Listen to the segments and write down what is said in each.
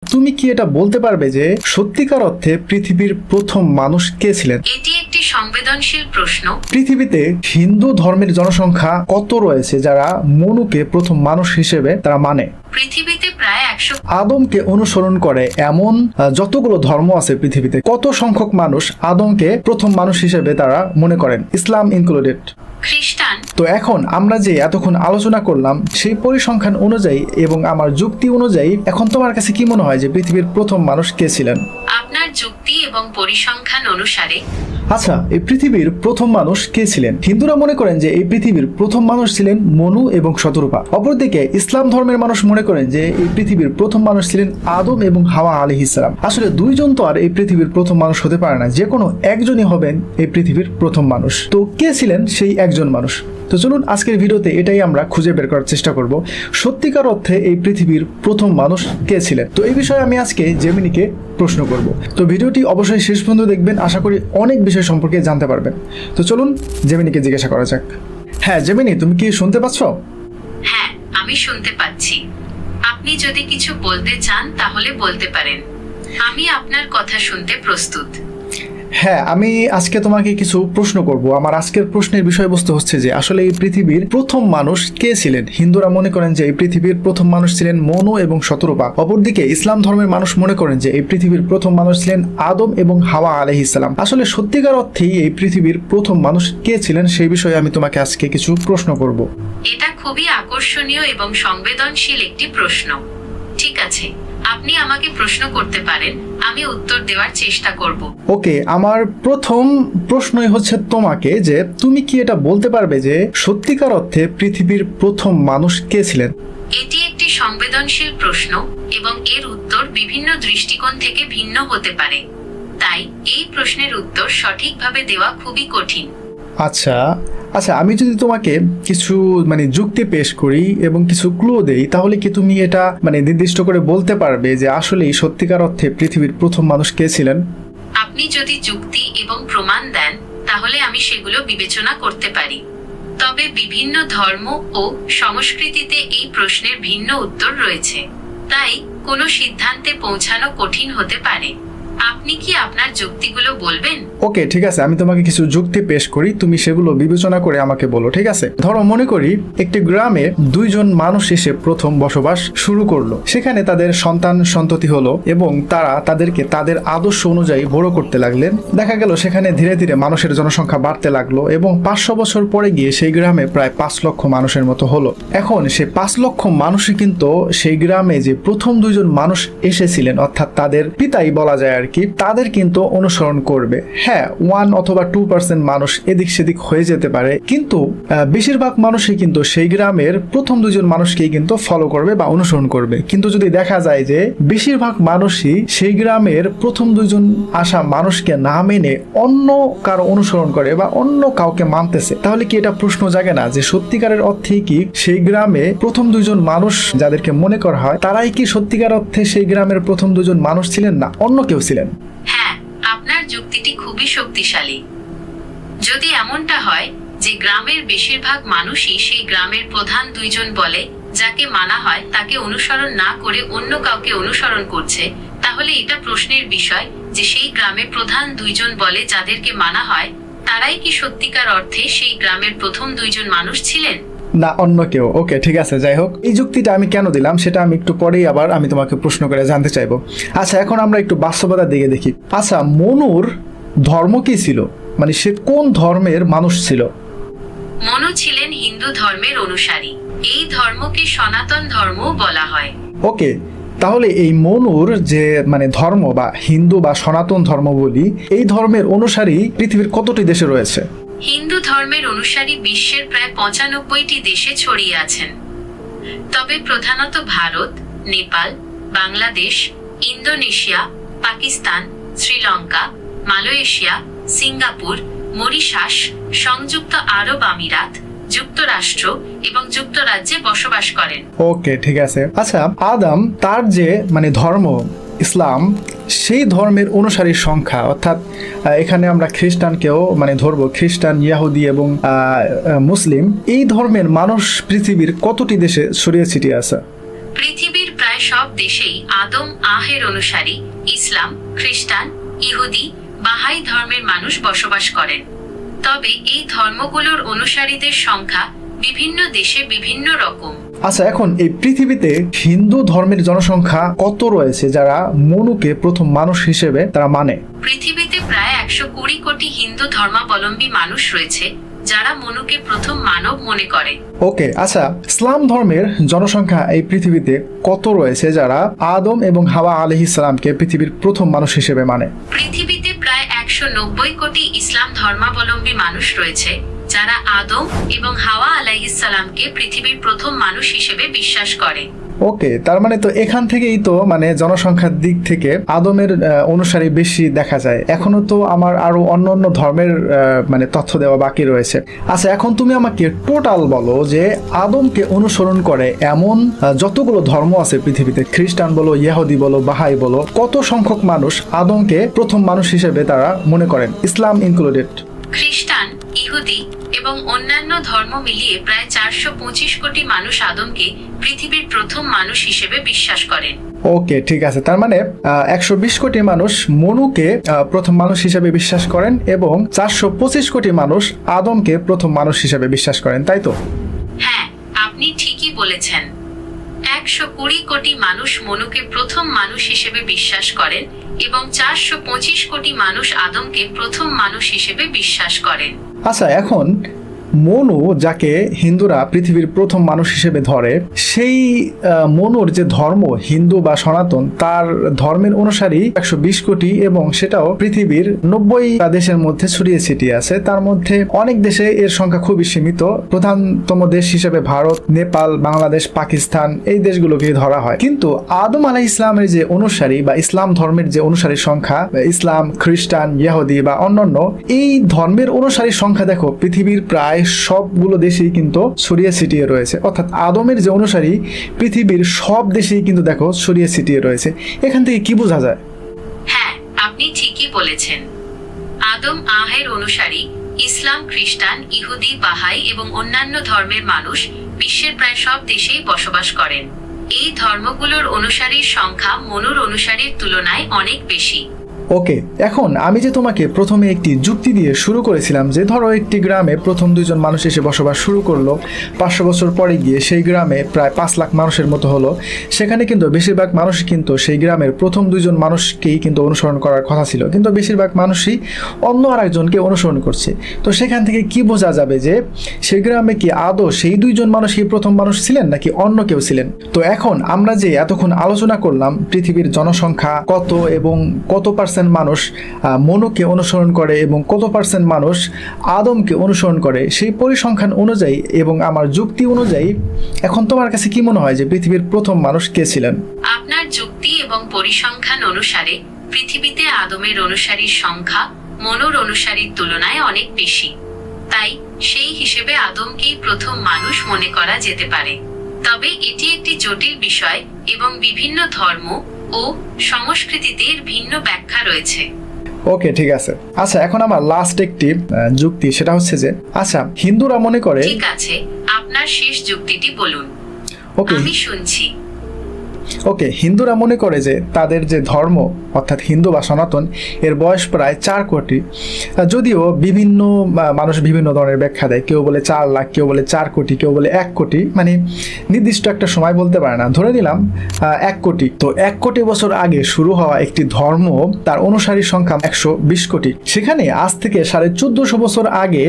তুমি কি এটা বলতে পারবে যে সত্যিকার অর্থে পৃথিবীর প্রথম মানুষ কে ছিলেন? এটি একটি সংবেদনশীল প্রশ্ন। পৃথিবীতে হিন্দু ধর্মের জনসংখ্যা কত রয়েছে যারা মনুকে প্রথম মানুষ হিসেবে তারা মানে? পৃথিবীতে প্রায় 100 আদমকে অনুসরণ করে এমন যতগুলো ধর্ম আছে পৃথিবীতে, কত সংখ্যক মানুষ আদমকে প্রথম মানুষ হিসেবে তারা মনে করেন, ইসলাম ইনক্লুডেড? খ্রিস্টান। তো এখন আমরা যে এতক্ষণ আলোচনা করলাম সেই পরিসংখ্যান অনুযায়ী এবং আমার যুক্তি অনুযায়ী এখন তোমার কাছে কি মনে হয় যে পৃথিবীর প্রথম মানুষ কে ছিলেন? আপনার যুক্তি এবং পরিসংখ্যান অনুসারে আচ্ছা, এই পৃথিবীর প্রথম মানুষ কে ছিলেন? হিন্দুরা মনে করেন যে এই পৃথিবীর প্রথম মানুষ ছিলেন মনু এবং শতরূপা। অপরদিকে ইসলাম ধর্মের মানুষ মনে করেন যে এই পৃথিবীর প্রথম মানুষ ছিলেন আদম এবং হাওয়া আলাইহিস সালাম। আসলে দুইজন তো আর এই পৃথিবীর প্রথম মানুষ হতে পারে না, যে কোনো একজনই হবেন এই পৃথিবীর প্রথম মানুষ। তো কে ছিলেন সেই একজন মানুষ? তো চলুন আজকের ভিডিওতে এটাই আমরা খুঁজে বের করার চেষ্টা করব, সত্যিকার অর্থে এই পৃথিবীর প্রথম মানুষ কে ছিলেন। তো এই বিষয়ে আমি আজকে জেমিনিকে প্রশ্ন করব। তো ভিডিওটি অবশ্যই শেষ পর্যন্ত দেখবেন, আশা করি অনেক বিষয় সম্পর্কে জানতে পারবেন। তো চলুন জেমিনিকে জিজ্ঞাসা করা যাক। হ্যাঁ জেমিনি, তুমি কি শুনতে পাচ্ছ? হ্যাঁ, আমি শুনতে পাচ্ছি। আপনি যদি কিছু বলতে চান তাহলে বলতে পারেন। আমি আপনার কথা শুনতে প্রস্তুত। হ্যাঁ, আমি আজকে তোমাকে কিছু প্রশ্ন করব। আমার আজকের প্রশ্নের বিষয়বস্তু হচ্ছে যে আসলে এই পৃথিবীর প্রথম মানুষ কে ছিলেন? হিন্দুরা মনে করেন যে এই পৃথিবীর প্রথম মানুষ ছিলেন মনু এবং শতরূপা। অপরদিকে ইসলাম ধর্মের মানুষ মনে করেন যে এই পৃথিবীর প্রথম মানুষ ছিলেন আদম এবং হাওয়া আলাইহিস সালাম। আসলে সত্যিকার অর্থেই এই পৃথিবীর প্রথম মানুষ কে ছিলেন সেই বিষয়ে আমি তোমাকে আজকে কিছু প্রশ্ন করব। এটা খুবই আকর্ষণীয় এবং সংবেদনশীল একটি প্রশ্ন। ঠিক আছে, আপনি আমাকে প্রশ্ন করতে পারেন, আমি উত্তর দেওয়ার চেষ্টা করব। ওকে, আমার প্রথম প্রশ্নই হচ্ছে তোমাকে যে তুমি কি এটা বলতে পারবে যে সত্যিকার অর্থে পৃথিবীর প্রথম মানুষ কে ছিলেন? এটি একটি সংবেদনশীল প্রশ্ন এবং এর উত্তর বিভিন্ন দৃষ্টিকোণ থেকে ভিন্ন হতে পারে। তাই এই প্রশ্নের উত্তর সঠিকভাবে দেওয়া খুবই কঠিন। আচ্ছা আচ্ছা, আমি যদি তোমাকে কিছু যুক্তি পেশ করি এবং কিছু ক্লু দেই, তাহলে কি তুমি এটা নির্দিষ্ট করে বলতে পারবে যে আসলেই সত্যিকার অর্থে পৃথিবীর প্রথম মানুষ কে ছিলেন? আপনি যদি যুক্তি এবং প্রমাণ দেন তাহলে আমি সেগুলো বিবেচনা করতে পারি। তবে বিভিন্ন ধর্ম ও সংস্কৃতিতে এই প্রশ্নের ভিন্ন উত্তর রয়েছে, তাই কোনো সিদ্ধান্তে পৌঁছানো কঠিন হতে পারে। আপনি কি আপনার যুক্তিগুলো বলবেন? ওকে, ঠিক আছে, আমি তোমাকে কিছু যুক্তি পেশ করি, তুমি সেগুলো বিবেচনা করে আমাকে বলো, ঠিক আছে? ধরো, মনে করি একটি গ্রামে দুইজন মানুষ এসে প্রথম বসবাস শুরু করলো। সেখানে তাদের সন্তান সন্ততি হলো এবং তারা তাদেরকে তাদের আদর্শ অনুযায়ী বড় করতে লাগলেন। দেখা গেল সেখানে ধীরে ধীরে মানুষের জনসংখ্যা বাড়তে লাগলো এবং 500 বছর পরে গিয়ে সেই গ্রামে প্রায় 5 লক্ষ মানুষের মতো হলো। এখন সেই 5 লক্ষ মানুষই কিন্তু সেই গ্রামে যে প্রথম দুইজন মানুষ এসেছিলেন, অর্থাৎ তাদের পিতাই বলা যায় আর কি, তাদের কিন্তু অনুসরণ করবে। হ্যাঁ, 1 অথবা 2% মানুষ এদিক সেদিক হয়ে যেতে পারে, কিন্তু বেশিরভাগ মানুষই কিন্তু সেই গ্রামের প্রথম দুজন মানুষকেই কিন্তু ফলো করবে বা অনুসরণ করবে। কিন্তু যদি দেখা যায় যে বেশিরভাগ মানুষই সেই গ্রামের প্রথম দুজন আসা মানুষকে না মেনে অন্য কারো অনুসরণ করে বা অন্য কাউকে মানতেছে, তাহলে কি এটা প্রশ্ন জাগে না যে সত্যিকারের অর্থে কি সেই গ্রামে প্রথম দুজন মানুষ যাদেরকে মনে করা হয় তারাই কি সত্যিকার অর্থে সেই গ্রামের প্রথম দুজন মানুষ ছিলেন, না অন্য কেউ ছিলেন? হ্যাঁ, আপনার যুক্তিটি খুবই শক্তিশালী। যদি এমনটা হয় যে গ্রামের বেশিরভাগ মানুষই সেই গ্রামের প্রধান দুইজন বলে যাকে মানা হয় তাকে অনুসরণ না করে অন্য কাউকে অনুসরণ করছে, তাহলে এটা প্রশ্নের বিষয় যে সেই গ্রামে প্রধান দুইজন বলে যাদেরকে মানা হয় তারাই কি সত্যিকার অর্থে সেই গ্রামের প্রথম দুইজন মানুষ ছিলেন, না অন্য কেউ? ওকে, ঠিক আছে, যাই হোক, এই যুক্তিটা আমি কেন দিলাম সেটা আমি একটু পরেই আবার আমি তোমাকে প্রশ্ন করে জানতে চাইবো। আচ্ছা, এখন আমরা একটু বাস্তবতার দিকে দেখি। আচ্ছা, মনুর ধর্ম কি ছিল? সে কোন ধর্মের মানুষ ছিল? মনু ছিলেন হিন্দু ধর্মের অনুসারী। এই ধর্মকে সনাতন ধর্মও বলা হয়। ওকে, তাহলে এই মনুর যে ধর্ম বা হিন্দু বা সনাতন ধর্ম বলি, এই ধর্মের অনুসারী পৃথিবীর কতটি দেশে রয়েছে? হিন্দু ধর্মের অনুসারী বিশ্বের প্রায় 95টি দেশে ছড়িয়ে আছেন। তবে প্রধানত Bharat, Nepal, Bangladesh, Indonesia, Pakistan, Sri Lanka, Malaysia, Singapore, Mauritius, সংযুক্ত আরব আমিরাত, যুক্তরাষ্ট্র এবং যুক্তরাজ্যে বসবাস করেন। ওকে, ঠিক আছে। আচ্ছা, আদম তার যে ধর্ম ইসলাম, সেই ধর্মের অনুসারীর সংখ্যা, অর্থাৎ এখানে আমরা খ্রিস্টানকেও ধরবো, খ্রিস্টান, ইয়াহুদি এবং মুসলিম, এই ধর্মের মানুষ পৃথিবীর কতটি দেশে ছড়িয়ে ছিটিয়ে আছে? পৃথিবীর প্রায় প্রায় সব দেশেই আদম আহের অনুসারী ইসলাম, খ্রিস্টান, ইহুদি, বাহাই ধর্মের মানুষ বসবাস করেন। তবে এই ধর্মগুলোর অনুসারীদের সংখ্যা বিভিন্ন দেশে বিভিন্ন রকম। আচ্ছা, এখন এই পৃথিবীতে হিন্দু ধর্মের জনসংখ্যা কত রয়েছে যারা মনুকে প্রথম মানুষ হিসেবে তারা মানে? পৃথিবীতে প্রায় 120 কোটি হিন্দু ধর্মাবলম্বী মানুষ রয়েছে যারা মনুকে প্রথম মানব মনে করে। ওকে, আচ্ছা, ইসলাম ধর্মের জনসংখ্যা এই পৃথিবীতে কত রয়েছে যারা আদম এবং হাওয়া আলাইহিস সালামকে পৃথিবীর প্রথম মানুষ হিসেবে মানে? পৃথিবীতে প্রায় 190 কোটি ইসলাম ধর্মাবলম্বী মানুষ রয়েছে যারা আদম এবং হাওয়া আলাইহিস সালামকে পৃথিবীর প্রথম মানুষ হিসেবে বিশ্বাস করে। ওকে, তার মানে তো এখান থেকেই তো মানে জনসংখ্যার দিক থেকে আদমের অনুসারী বেশি দেখা যায়। এখনো তো আমার আরো অন্য অন্য ধর্মের মানে তথ্য দেওয়া বাকি রয়েছে। আচ্ছা, এখন তুমি আমাকে টোটাল বলো যে আদমকে অনুসরণ করে এমন যতগুলো ধর্ম আছে পৃথিবীতে, খ্রিস্টান বলো, ইহুদি বলো, বাহাই বলো, কত সংখ্যক মানুষ আদমকে প্রথম মানুষ হিসেবে তারা মনে করেন, ইসলাম ইনক্লুডেড? খ্রিস্টান, ইহুদি এবং অন্যান্য ধর্ম মিলিয়ে প্রায় 425 কোটি মানুষ আদমকে পৃথিবীর প্রথম মানুষ হিসেবে বিশ্বাস করেন। ওকে, ঠিক আছে, তার মানে 120 কোটি মানুষ মনুকে প্রথম মানুষ হিসেবে বিশ্বাস করেন এবং 425 কোটি মানুষ আদমকে প্রথম মানুষ হিসেবে বিশ্বাস করেন, তাই তো? হ্যাঁ, আপনি ঠিকই বলেছেন। 120 কোটি মানুষ মনুকে প্রথম মানুষ হিসেবে বিশ্বাস করেন এবং 425 কোটি মানুষ আদমকে প্রথম মানুষ হিসেবে বিশ্বাস করেন। আচ্ছা, এখন মনু যাকে হিন্দুরা পৃথিবীর প্রথম মানুষ হিসেবে ধরে, সেই মনুর যে ধর্ম হিন্দু বা সনাতন, তার ধর্মের অনুসারী 120 কোটি এবং সেটাও পৃথিবীর 90 দেশের মধ্যে ছড়িয়ে ছিটিয়ে আছে। তার মধ্যে অনেক দেশে এর সংখ্যা খুবই সীমিত। প্রধানতম দেশ হিসেবে ভারত, নেপাল, বাংলাদেশ, পাকিস্তান এই দেশগুলোকে ধরা হয়। কিন্তু আদম আলাইহিস ইসলামের যে অনুসারী বা ইসলাম ধর্মের যে অনুসারীর সংখ্যা, ইসলাম, খ্রিস্টান, ইহুদি বা অন্যান্য এই ধর্মের অনুসারীর সংখ্যা দেখো পৃথিবীর প্রায় সবগুলো দেশেই কিন্তু ছড়িয়ে ছিটিয়ে রয়েছে। অর্থাৎ আদমের যে অনুসারী পৃথিবীর সব দেশেই কিন্তু দেখো ছড়িয়ে ছিটিয়ে রয়েছে। এখান থেকে কি বোঝা যায়? হ্যাঁ, আপনি ঠিকই বলেছেন। আদম আহের অনুসারী ইসলাম, খ্রিস্টান, ইহুদি, বাহাই এবং অন্যান্য ধর্মের মানুষ বিশ্বের প্রায় সব দেশেই বসবাস করেন। এই ধর্মগুলোর অনুসারীর সংখ্যা মনুর অনুসারীর তুলনায় অনেক বেশি। ওকে, এখন আমি যে তোমাকে প্রথমে একটি যুক্তি দিয়ে শুরু করেছিলাম যে ধরো একটি গ্রামে প্রথম 2 জন মানুষ এসে বসবাস শুরু করলো, 500 বছর পরে গিয়ে সেই গ্রামে প্রায় 5 লাখ মানুষের মতো হলো। সেখানে কিন্তু বেশিরভাগ মানুষ কিন্তু সেই গ্রামের প্রথম 2 জন মানুষকেই কিন্তু অনুসরণ করার কথা ছিল, কিন্তু বেশিরভাগ মানুষই অন্য আরেকজনকে অনুসরণ করছে। তো সেখান থেকে কি বোঝা যাবে যে সেই গ্রামে কি আদৌ সেই 2 জন মানুষই প্রথম মানুষ ছিলেন নাকি অন্য কেউ ছিলেন? তো এখন আমরা যে এতক্ষণ আলোচনা করলাম পৃথিবীর জনসংখ্যা কত এবং কত পার্সেন্ট মানুষ মনুকে অনুসরণ করে এবং কত পার্সেন্ট মানুষ আদমকে অনুসরণ করে, সেই পরিসংখ্যান অনুযায়ী এবং আমার যুক্তি অনুযায়ী এখন তোমার কাছে কি মনে হয় যে পৃথিবীর প্রথম মানুষ কে ছিলেন? আপনার যুক্তি এবং পরিসংখ্যান অনুসারে পৃথিবীতে আদমের অনুসারীর সংখ্যা মনুর অনুসারীর তুলনায় অনেক বেশি। তাই সেই হিসেবে আদমকেই প্রথম মানুষ মনে করা যেতে পারে। তবে এটি একটি জটিল বিষয় এবং বিভিন্ন ধর্ম ও সংস্কৃতিতে এর ভিন্ন ব্যাখ্যা রয়েছে। ওকে, ঠিক আছে। আচ্ছা, এখন আমার লাস্ট একটি যুক্তি, সেটা হচ্ছে যে আচ্ছা হিন্দুরা মনে করে। ঠিক আছে, আপনার শেষ যুক্তিটি বলুন। ওকে, আমি শুনছি। ওকে, হিন্দুরা মনে করে যে তাদের যে ধর্ম অর্থাৎ হিন্দু বা সনাতন এর বয়স প্রায় 4 কোটি। যদিও বিভিন্ন মানুষ বিভিন্ন ধরনের ব্যাখ্যা দেয়, কেউ বলে 4 লাখ, কেউ বলে 4 কোটি, কেউ বলে 1 কোটি, মানে নির্দিষ্ট একটা সময় বলতে পারে না। ধরে নিলাম 1 কোটি। তো 1 কোটি বছর আগে শুরু হওয়া একটি ধর্ম, তার অনুসারীর সংখ্যা 120 কোটি। সেখানে আজ থেকে 1450 বছর আগে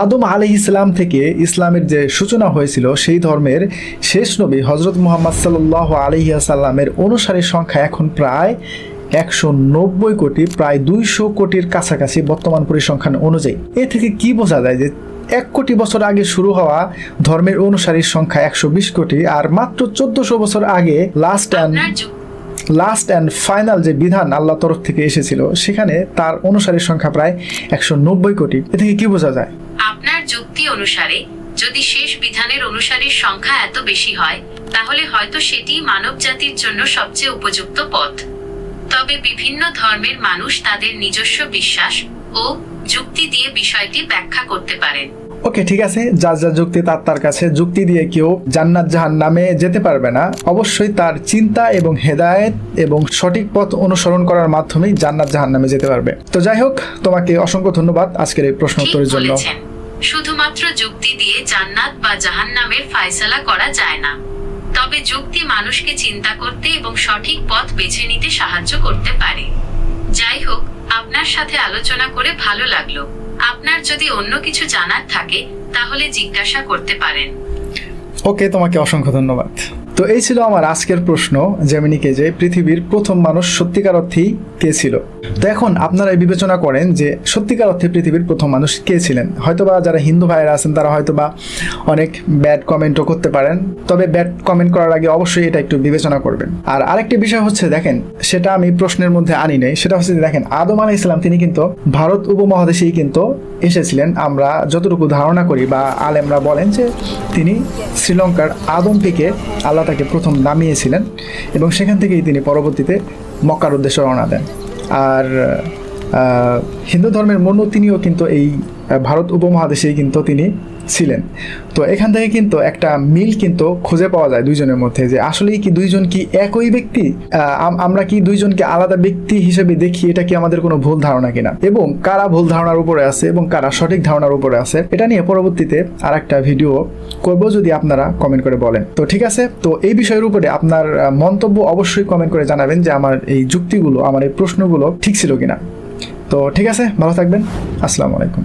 আদম আলাইহিস সালাম থেকে ইসলামের যে সূচনা হয়েছিল, সেই ধর্মের শেষ নবী হযরত মুহাম্মদ সাল্লাল্লাহু আলাইহি ওয়াসাল্লামের অনুসারীর সংখ্যা এখন প্রায় 190 কোটি, প্রায় 200 কোটির কাছাকাছি বর্তমান পরিসংখ্যান অনুযায়ী। এ থেকে কি বোঝা যায় যে 1 কোটি বছর আগে শুরু হওয়া ধর্মের অনুসারীর সংখ্যা 120 কোটি, আর মাত্র 1400 বছর আগে লাস্ট অ্যান্ড ফাইনাল যে বিধান আল্লাহ তরফ থেকে এসেছিল, সেখানে তার অনুসারীর সংখ্যা প্রায় 190 কোটি। এ থেকে কি বোঝা যায়? আপনার যুক্তি অনুসারে যদি শেষ বিধানের অনুসারীর সংখ্যা এত বেশি হয়, তাহলে হয়তো সেটি মানব জাতির জন্য সবচেয়ে উপযুক্ত পথ। তবে বিভিন্ন ধর্মের মানুষ তাদের নিজস্ব বিশ্বাস ও যুক্তি দিয়ে বিষয়টি ব্যাখ্যা করতে পারেন। ওকে, ঠিক আছে, যার যার যুক্তি তার কাছে। যুক্তি দিয়ে কেউ জান্নাত জাহান্নামে যেতে পারবে না, অবশ্যই তার চিন্তা এবং হেদায়েত এবং সঠিক পথ অনুসরণ করার মাধ্যমেই জান্নাত জাহান্নামে যেতে পারবে। তো যাই হোক, তোমাকে অসংখ্য ধন্যবাদ আজকের এই প্রশ্ন ঠিক উত্তরের জন্য। বলেছেন, শুধুমাত্র যুক্তি দিয়ে জান্নাত বা জাহান্নামের ফায়সালা করা যায় না, তবে যুক্তি মানুষকে চিন্তা করতে এবং সঠিক পথ বেছে নিতে সাহায্য করতে পারে। যাই হোক, আপনার সাথে আলোচনা করে ভালো লাগলো। আপনার যদি অন্য কিছু জানার থাকে তাহলে জিজ্ঞাসা করতে পারেন। ওকে, তোমাকে অসংখ্য ধন্যবাদ। তো এই ছিল আমার আজকের প্রশ্ন, জেমিনিকে যে পৃথিবীর প্রথম মানুষ সত্যিকার অর্থেই কে ছিল। তো এখন আপনারা বিবেচনা করেন যে সত্যিকার অর্থে পৃথিবীর প্রথম মানুষ কে ছিলেন। হয়তোবা যারা হিন্দু ভাইয়েরা আছেন তারা হয়তোবা অনেক ব্যাড কমেন্টও করতে পারেন, তবে ব্যাড কমেন্ট করার আগে অবশ্যই এটা একটু বিবেচনা করবেন। আর আরেকটি বিষয় হচ্ছে, দেখেন, সেটা আমি প্রশ্নের মধ্যে আনি নাই, সেটা হচ্ছে যে দেখেন, আদম আলাইহিস সালাম তিনি কিন্তু ভারত উপমহাদেশেই কিন্তু এসেছিলেন। আমরা যতটুকু ধারণা করি বা আলেমরা বলেন যে তিনি শ্রীলঙ্কার আদম থেকে আল্লাহ তাকে প্রথম নামিয়েছিলেন এবং সেখান থেকেই তিনি পরবর্তীতে মক্কার উদ্দেশ্যে রওনা দেন। আর হিন্দু ধর্মের মনু তিনিও কিন্তু এই ভারত উপমহাদেশেই কিন্তু তিনি ছিলেন। তো এখান থেকে কিন্তু একটা মিল কিন্তু খুঁজে পাওয়া যায় দুইজনের মধ্যে, যে আসলেই কি দুইজন কি একই ব্যক্তি, আমরা কি দুইজনকে আলাদা ব্যক্তি হিসেবে দেখি, এটা কি আমাদের কোনো ভুল ধারণা কিনা, এবং কারা ভুল ধারণার উপরে আছে এবং কারা সঠিক ধারণার উপরে আছে, এটা নিয়ে পরবর্তীতে আর একটা ভিডিও করব, যদি আপনারা কমেন্ট করে বলেন। তো ঠিক আছে, তো এই বিষয়ের উপরে আপনার মন্তব্য অবশ্যই কমেন্ট করে জানাবেন যে আমার এই যুক্তিগুলো, আমার এই প্রশ্নগুলো ঠিক ছিল কিনা। তো ঠিক আছে, ভালো থাকবেন, আসসালামু আলাইকুম।